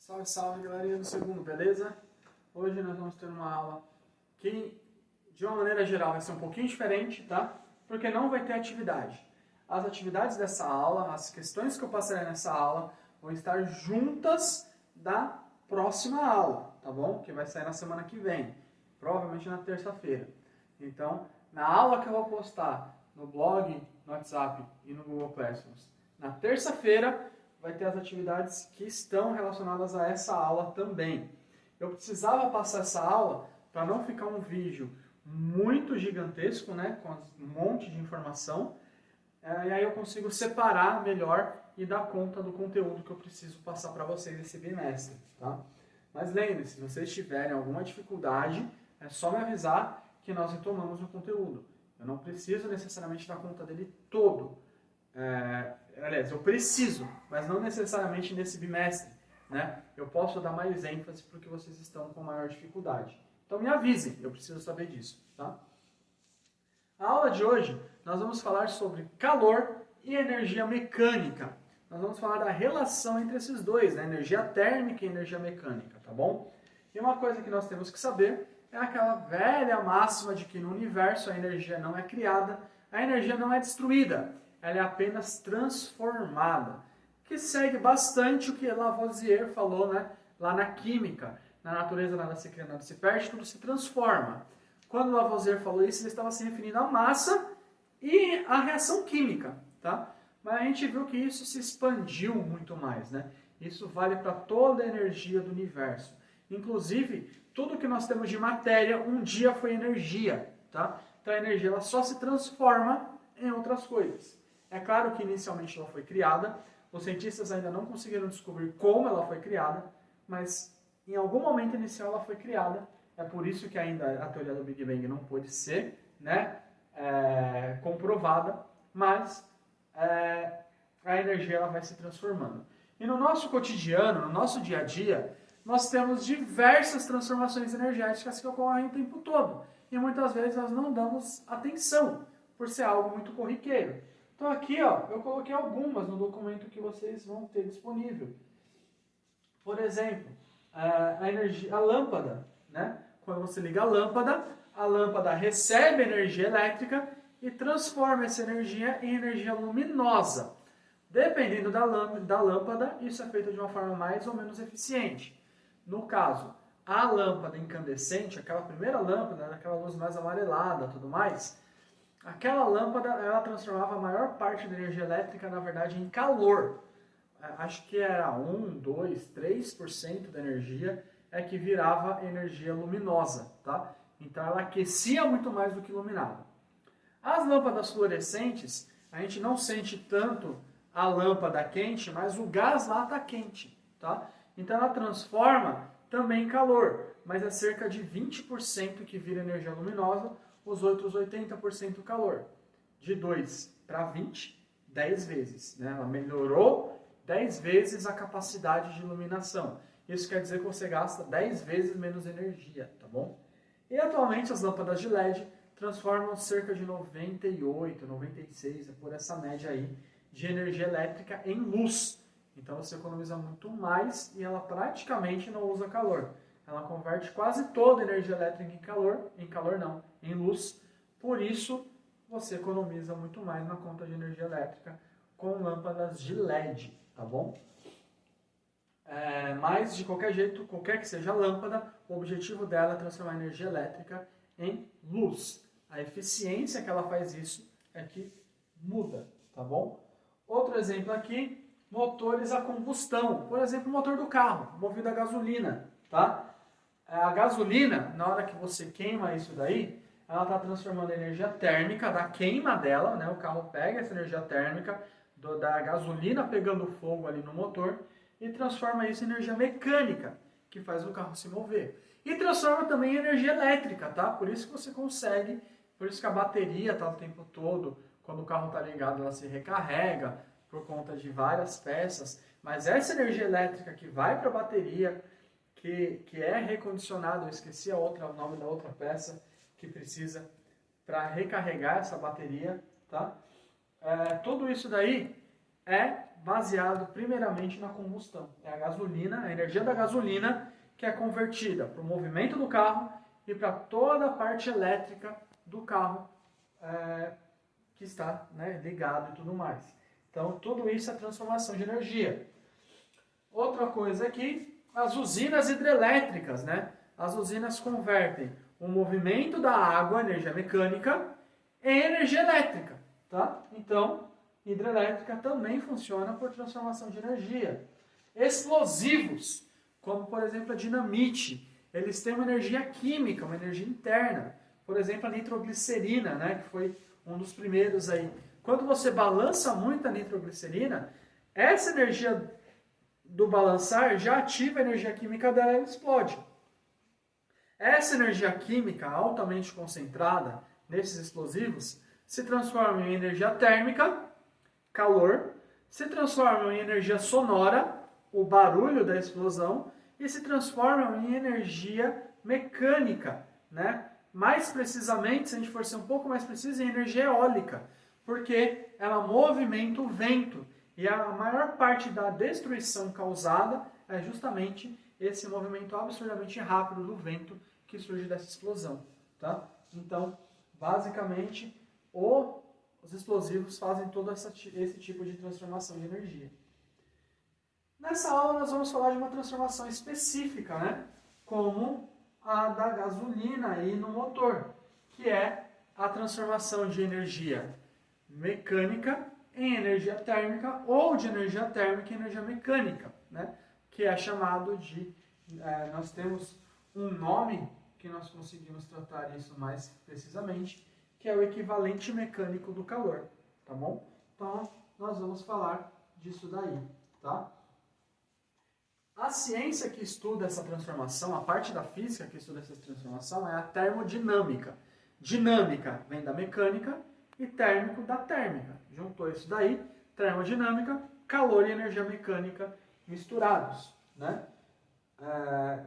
Salve, salve, galerinha do segundo, beleza? Hoje nós vamos ter uma aula que, de uma maneira geral, vai ser um pouquinho diferente, tá? Porque não vai ter atividade. As atividades dessa aula, as questões que eu passarei nessa aula, vão estar juntas da próxima aula, tá bom? Que vai sair na semana que vem, provavelmente na terça-feira. Então, na aula que eu vou postar no blog, no WhatsApp e no Google Classroom, na terça-feira, vai ter as atividades que estão relacionadas a essa aula também. Eu precisava passar essa aula para não ficar um vídeo muito gigantesco, né, com um monte de informação, e aí eu consigo separar melhor e dar conta do conteúdo que eu preciso passar para vocês esse bimestre, tá? Mas lembre-se, se vocês tiverem alguma dificuldade, é só me avisar que nós retomamos o conteúdo. Eu não preciso necessariamente dar conta dele todo. Aliás, eu preciso, mas não necessariamente nesse bimestre, né? Eu posso dar mais ênfase porque vocês estão com maior dificuldade. Então me avisem, eu preciso saber disso, tá? A aula de hoje nós vamos falar sobre calor e energia mecânica. Nós vamos falar da relação entre esses dois, né? Energia térmica e energia mecânica, tá bom? E uma coisa que nós temos que saber é aquela velha máxima de que no universo a energia não é criada, a energia não é destruída. Ela é apenas transformada, que segue bastante o que Lavoisier falou, né, lá na química. Na natureza nada se cria, nada se perde, tudo se transforma. Quando Lavoisier falou isso, ele estava se referindo à massa e à reação química, tá? Mas a gente viu que isso se expandiu muito mais, né? Isso vale para toda a energia do universo. Inclusive, tudo que nós temos de matéria um dia foi energia, tá? Então a energia ela só se transforma em outras coisas. É claro que inicialmente ela foi criada, os cientistas ainda não conseguiram descobrir como ela foi criada, mas em algum momento inicial ela foi criada. É por isso que ainda a teoria do Big Bang não pôde ser, né, comprovada, mas a energia ela vai se transformando. E no nosso cotidiano, no nosso dia a dia, nós temos diversas transformações energéticas que ocorrem o tempo todo. E muitas vezes nós não damos atenção, por ser algo muito corriqueiro. Então aqui, ó, eu coloquei algumas no documento que vocês vão ter disponível. Por exemplo, a lâmpada, né? Quando você liga a lâmpada recebe energia elétrica e transforma essa energia em energia luminosa. Dependendo da lâmpada, isso é feito de uma forma mais ou menos eficiente. No caso, a lâmpada incandescente, aquela primeira lâmpada, aquela luz mais amarelada e tudo mais, aquela lâmpada, ela transformava a maior parte da energia elétrica, na verdade, em calor. Acho que era 1, 2, 3% da energia é que virava energia luminosa, tá? Então ela aquecia muito mais do que iluminava. As lâmpadas fluorescentes, a gente não sente tanto a lâmpada quente, mas o gás lá está quente, tá? Então ela transforma também em calor, mas é cerca de 20% que vira energia luminosa, os outros 80% calor. De 2 para 20, 10 vezes. Né? Ela melhorou 10 vezes a capacidade de iluminação. Isso quer dizer que você gasta 10 vezes menos energia, tá bom? E atualmente as lâmpadas de LED transformam cerca de 98, 96, é por essa média aí, de energia elétrica em luz. Então você economiza muito mais e ela praticamente não usa calor. Ela converte quase toda a energia elétrica em luz. Por isso, você economiza muito mais na conta de energia elétrica com lâmpadas de LED, tá bom? Mas, de qualquer jeito, qualquer que seja a lâmpada, o objetivo dela é transformar a energia elétrica em luz. A eficiência que ela faz isso é que muda, tá bom? Outro exemplo aqui, motores a combustão. Por exemplo, o motor do carro, movido a gasolina, tá? A gasolina, na hora que você queima isso daí, ela está transformando a energia térmica da queima dela, né? O carro pega essa energia térmica da gasolina pegando fogo ali no motor e transforma isso em energia mecânica, que faz o carro se mover. E transforma também em energia elétrica, tá? Por isso que você consegue, por isso que a bateria está o tempo todo, quando o carro está ligado, ela se recarrega por conta de várias peças. Mas essa energia elétrica que vai para a bateria, que é recondicionado, eu esqueci o nome da outra peça que precisa para recarregar essa bateria, tá? Tudo isso daí é baseado primeiramente na combustão. É a gasolina, a energia da gasolina que é convertida para o movimento do carro e para toda a parte elétrica do carro que está, né, ligado e tudo mais. Então, tudo isso é transformação de energia. Outra coisa aqui, as usinas hidrelétricas, né? As usinas convertem o movimento da água, energia mecânica, em energia elétrica, tá? Então, hidrelétrica também funciona por transformação de energia. Explosivos, como por exemplo a dinamite, eles têm uma energia química, uma energia interna. Por exemplo, a nitroglicerina, né, que foi um dos primeiros aí. Quando você balança muito a nitroglicerina, essa energia do balançar já ativa a energia química dela e ela explode. Essa energia química altamente concentrada nesses explosivos se transforma em energia térmica, calor, se transforma em energia sonora, o barulho da explosão, e se transforma em energia mecânica, né? Mais precisamente, se a gente for ser um pouco mais preciso, em energia eólica, porque ela movimenta o vento. E a maior parte da destruição causada é justamente esse movimento absurdamente rápido do vento que surge dessa explosão. Tá? Então, basicamente, os explosivos fazem todo esse tipo de transformação de energia. Nessa aula nós vamos falar de uma transformação específica, né? Como a da gasolina aí no motor, que é a transformação de energia mecânica em energia térmica ou de energia térmica em energia mecânica, né? Que é chamado de... nós temos um nome que nós conseguimos tratar isso mais precisamente, que é o equivalente mecânico do calor, tá bom? Então, nós vamos falar disso daí, tá? A ciência que estuda essa transformação, a parte da física que estuda essa transformação é a termodinâmica. Dinâmica vem da mecânica e térmico da térmica. Juntou isso daí, termodinâmica, calor e energia mecânica misturados, né?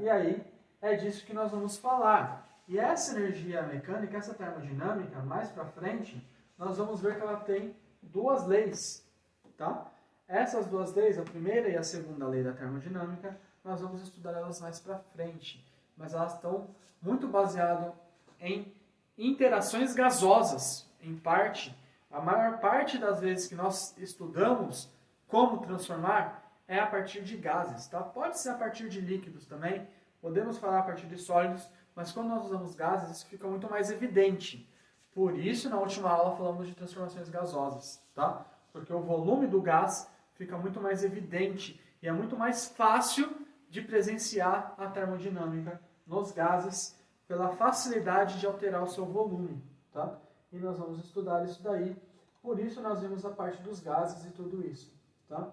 E aí é disso que nós vamos falar. E essa energia mecânica, essa termodinâmica, mais para frente, nós vamos ver que ela tem duas leis, tá? Essas duas leis, a primeira e a segunda lei da termodinâmica, nós vamos estudar elas mais para frente. Mas elas estão muito baseadas em interações gasosas, em parte. A maior parte das vezes que nós estudamos como transformar é a partir de gases, tá? Pode ser a partir de líquidos também, podemos falar a partir de sólidos, mas quando nós usamos gases, isso fica muito mais evidente. Por isso, na última aula, falamos de transformações gasosas, tá? Porque o volume do gás fica muito mais evidente e é muito mais fácil de presenciar a termodinâmica nos gases pela facilidade de alterar o seu volume, tá? E nós vamos estudar isso daí. Por isso, nós vimos a parte dos gases e tudo isso, tá?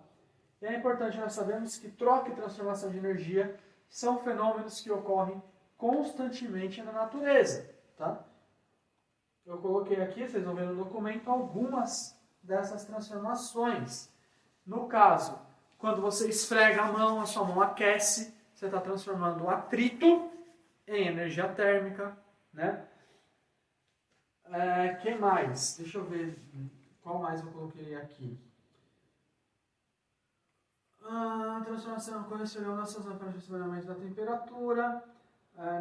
E é importante nós sabermos que troca e transformação de energia são fenômenos que ocorrem constantemente na natureza, tá? Eu coloquei aqui, vocês vão ver no documento, algumas dessas transformações. No caso, quando você esfrega a mão, a sua mão aquece, você está transformando o atrito em energia térmica, né? Que mais? Deixa eu ver qual mais eu coloquei aqui. Transformação correcional nossas para o da temperatura.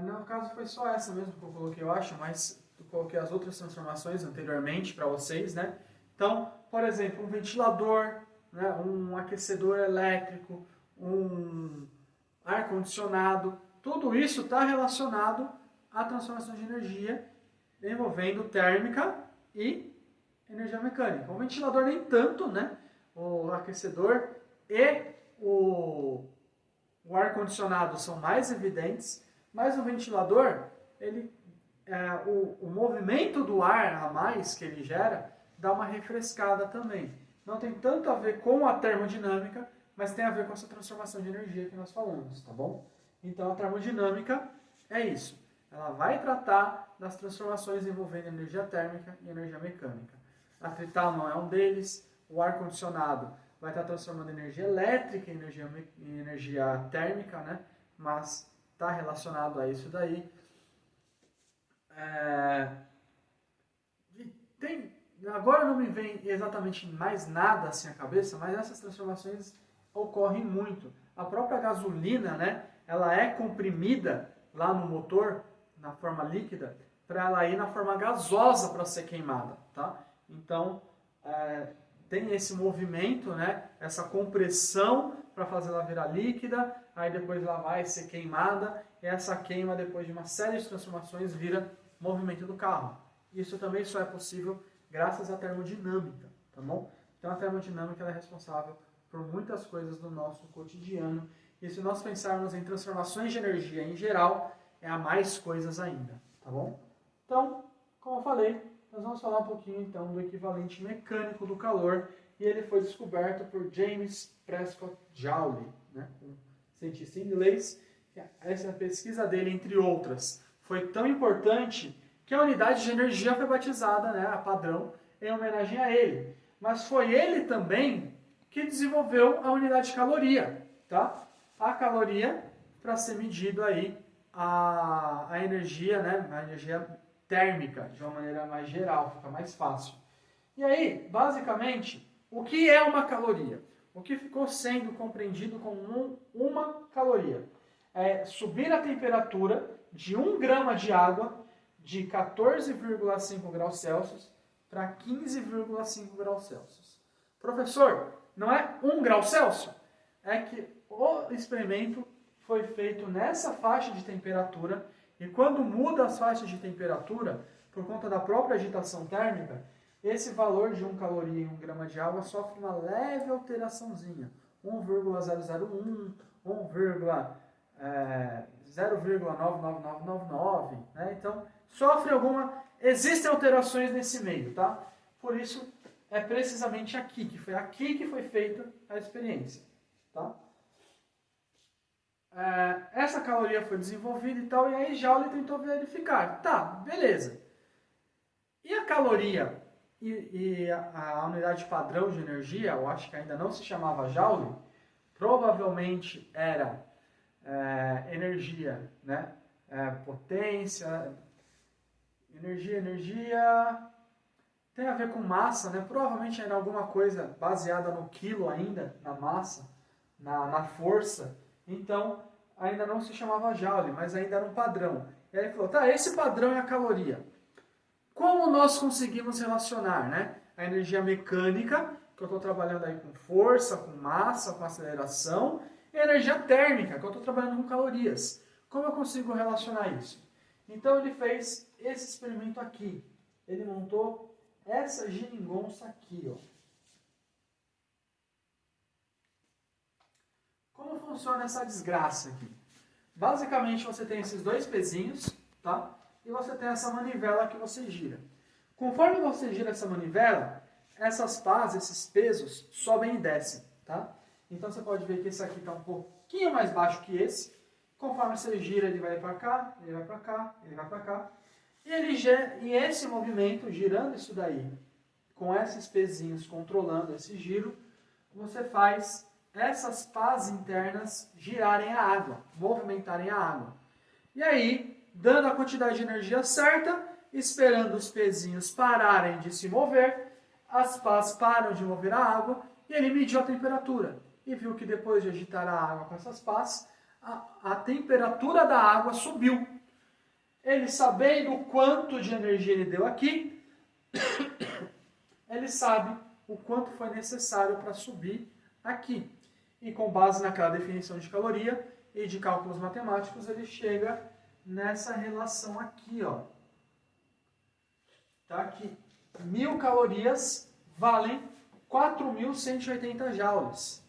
No caso foi só essa mesmo que eu coloquei, eu acho, mas eu coloquei as outras transformações anteriormente para vocês, né? Então, por exemplo, um ventilador, né, um aquecedor elétrico, um ar-condicionado, tudo isso está relacionado à transformação de energia envolvendo térmica e energia mecânica. O ventilador nem tanto, né? O aquecedor e o ar-condicionado são mais evidentes, mas o ventilador, o movimento do ar a mais que ele gera dá uma refrescada também. Não tem tanto a ver com a termodinâmica, mas tem a ver com essa transformação de energia que nós falamos, tá bom? Então a termodinâmica é isso. Ela vai tratar das transformações envolvendo energia térmica e energia mecânica. Atrital não é um deles, o ar-condicionado vai estar transformando energia elétrica em energia térmica, né? Mas está relacionado a isso daí. agora não me vem exatamente mais nada assim à cabeça, mas essas transformações ocorrem muito. A própria gasolina, né, ela é comprimida lá no motor, na forma líquida, para ela ir na forma gasosa para ser queimada, tá? Então, tem esse movimento, né, essa compressão para fazer ela virar líquida, aí depois ela vai ser queimada, e essa queima, depois de uma série de transformações, vira movimento do carro. Isso também só é possível graças à termodinâmica, tá bom? Então a termodinâmica ela é responsável por muitas coisas do nosso cotidiano, e se nós pensarmos em transformações de energia em geral, é a mais coisas ainda, tá bom? Então, como eu falei, nós vamos falar um pouquinho então do equivalente mecânico do calor, e ele foi descoberto por James Prescott Joule, né, um cientista inglês. Essa pesquisa dele, entre outras, foi tão importante que a unidade de energia foi batizada, né, a padrão, em homenagem a ele. Mas foi ele também que desenvolveu a unidade de caloria, tá? A caloria para ser medido aí a energia, né, a energia térmica, de uma maneira mais geral, fica mais fácil. E aí, basicamente, o que é uma caloria? O que ficou sendo compreendido como uma caloria? É subir a temperatura de 1 grama de água de 14,5 graus Celsius para 15,5 graus Celsius. Professor, não é 1 grau Celsius? É que o experimento foi feito nessa faixa de temperatura, e quando muda as faixas de temperatura, por conta da própria agitação térmica, esse valor de 1 caloria em 1 grama de água sofre uma leve alteraçãozinha, 1,001, 0,99999, né? Então, sofre existem alterações nesse meio, tá? Por isso, é precisamente aqui, que foi feita a experiência, tá? Essa caloria foi desenvolvida e tal, e aí Joule tentou verificar. Tá, beleza. E a caloria e a unidade padrão de energia, eu acho que ainda não se chamava Joule, provavelmente era energia, né? Potência, energia, tem a ver com massa, né? Provavelmente era alguma coisa baseada no quilo ainda, na massa, na força. Então, ainda não se chamava Joule, mas ainda era um padrão. E aí ele falou, tá, esse padrão é a caloria. Como nós conseguimos relacionar, né? A energia mecânica, que eu estou trabalhando aí com força, com massa, com aceleração, e a energia térmica, que eu estou trabalhando com calorias. Como eu consigo relacionar isso? Então ele fez esse experimento aqui. Ele montou essa geringonça aqui, ó. Como funciona essa desgraça aqui? Basicamente você tem esses dois pezinhos, tá? E você tem essa manivela que você gira. Conforme você gira essa manivela, essas pás, esses pesos, sobem e descem, tá? Então você pode ver que esse aqui está um pouquinho mais baixo que esse. Conforme você gira, ele vai para cá, ele vai para cá, ele vai para cá. E esse movimento, girando isso daí, com esses pezinhos controlando esse giro, você faz essas pás internas girarem a água, movimentarem a água. E aí, dando a quantidade de energia certa, esperando os pezinhos pararem de se mover, as pás param de mover a água, e ele mediu a temperatura. E viu que depois de agitar a água com essas pás, a temperatura da água subiu. Ele, sabendo o quanto de energia ele deu aqui, ele sabe o quanto foi necessário para subir aqui. E com base naquela definição de caloria e de cálculos matemáticos, ele chega nessa relação aqui, ó. Tá aqui. 1.000 calorias valem 4.180 joules.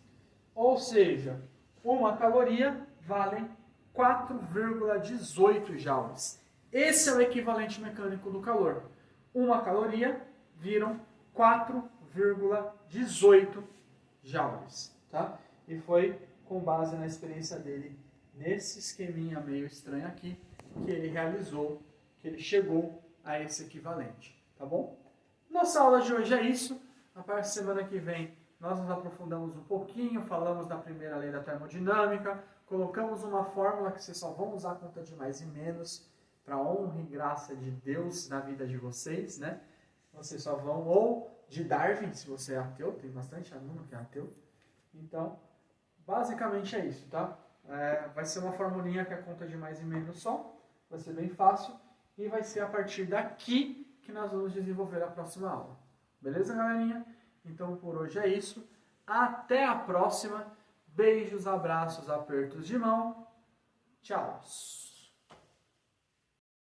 Ou seja, uma caloria vale 4,18 joules. Esse é o equivalente mecânico do calor. Uma caloria viram 4,18 joules. Tá? E foi com base na experiência dele, nesse esqueminha meio estranho aqui, que ele realizou, que ele chegou a esse equivalente. Tá bom? Nossa aula de hoje é isso. A partir da semana que vem, nós nos aprofundamos um pouquinho, falamos da primeira lei da termodinâmica, colocamos uma fórmula que vocês só vão usar a conta de mais e menos, para honra e graça de Deus na vida de vocês, né? vocês só vão, ou de Darwin, se você é ateu, tem bastante aluno que é ateu. Então, basicamente é isso, tá? Vai ser uma formulinha que é conta de mais e menos só, vai ser bem fácil, e vai ser a partir daqui que nós vamos desenvolver a próxima aula. Beleza, galerinha? Então, por hoje é isso. Até a próxima. Beijos, abraços, apertos de mão. Tchau.